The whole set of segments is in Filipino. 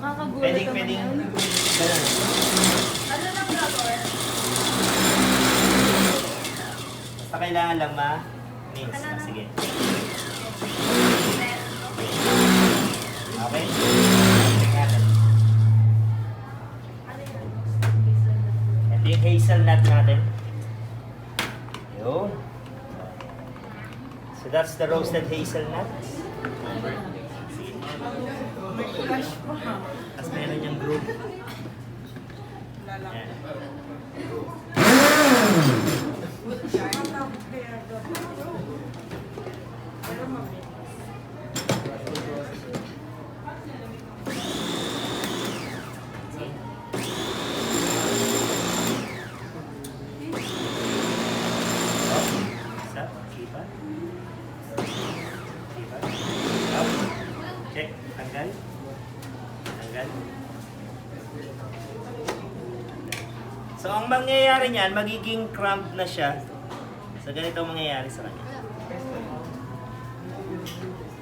Nakakagulat naman Pwedeng. yun. Ganun. Ano lang gagawin? Basta kailangan lang ma-mix. Sige. Okay? Ito yung hazelnut natin. Yun. So that's the roasted hazelnut. Tapos meron yung group. Ayan. Check. Tanggal. Tanggal. So, ang mangyayari niyan, magiging cramped na siya. So, ganito ang mangyayari sa kanya.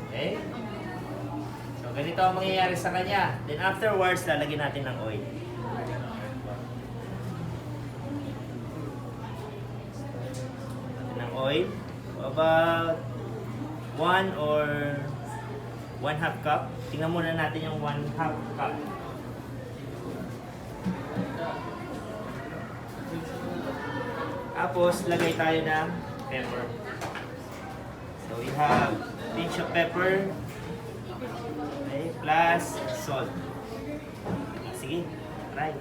Okay? So, ganito ang mangyayari sa kanya. Then, afterwards, lalagyan natin ng oil. Ng oil. About 1 or 1/2 cup. Tingnan muna natin yung 1/2 cup. Tapos, lagay tayo ng pepper. So, we have pinch of pepper. Okay, plus salt. Sige, try.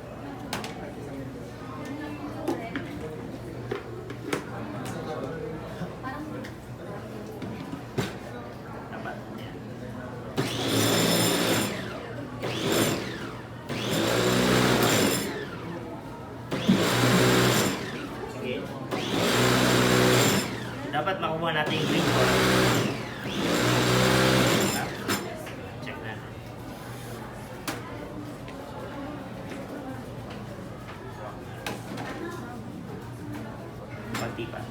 Dapat. Yan. Dapat makuha natin yung green corn. Check natin. Pati pa.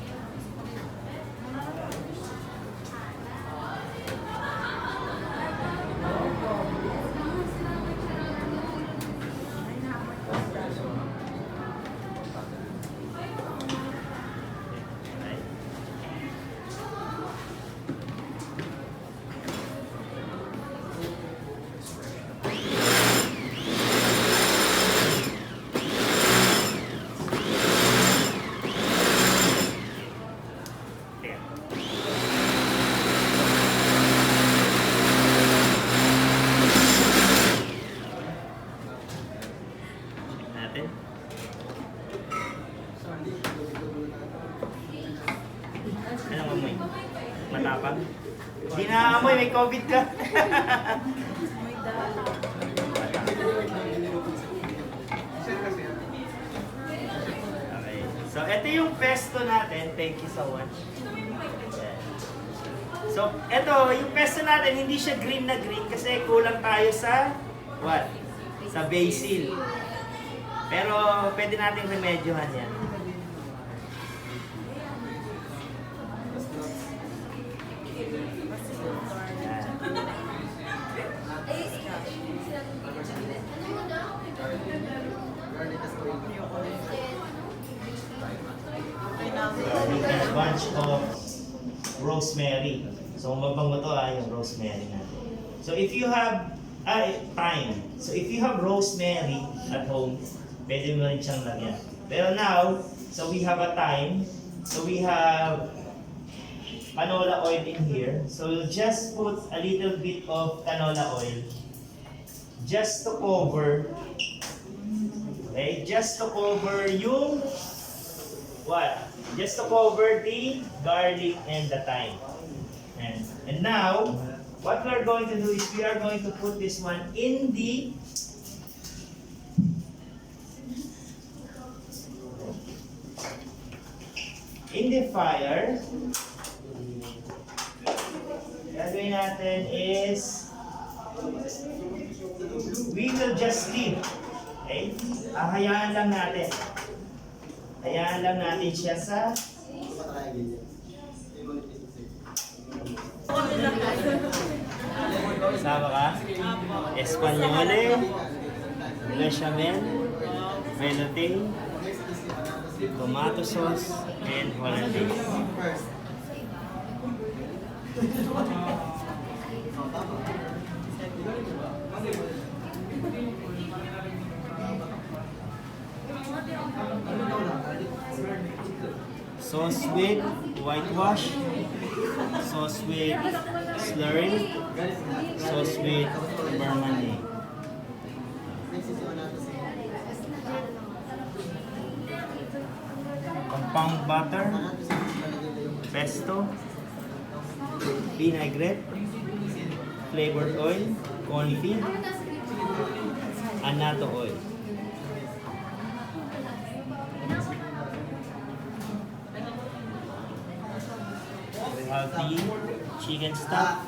Anong amoy? Matapang? Hindi na amoy, may COVID ka. Okay. So, ito yung pesto natin. Thank you so much. So, ito, yung pesto natin, hindi siya green na green kasi kulang tayo sa what? Sa basil. Pero, pwede nating remedyohan yan. A bunch of rosemary. So, mabango to yung rosemary natin. So, if you have thyme. So, if you have rosemary at home, pwede mo rin siyang lagyan. Pero now, so we have a thyme. So, we have canola oil in here. So, we'll just put a little bit of canola oil just to cover. Okay? Just to cover yung what? Just to cover the garlic and the thyme. And now, what we're going to do is we are going to put this one in the fire. Gagawin natin is we will just leave. Okay? Hayaan lang natin. Hayaan lang natin siya sa Kasama ka? Espagnole, bechamel, velouté, tomato sauce, and hollandaise. Sauce with whitewash, sauce with slurry, sauce with Burmese. Compound butter, pesto, vinaigrette, flavored oil, confit, annatto oil. We have the chicken stock,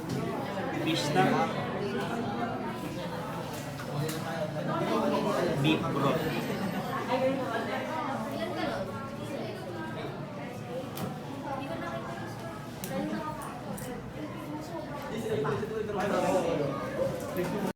fish stock, beef broth.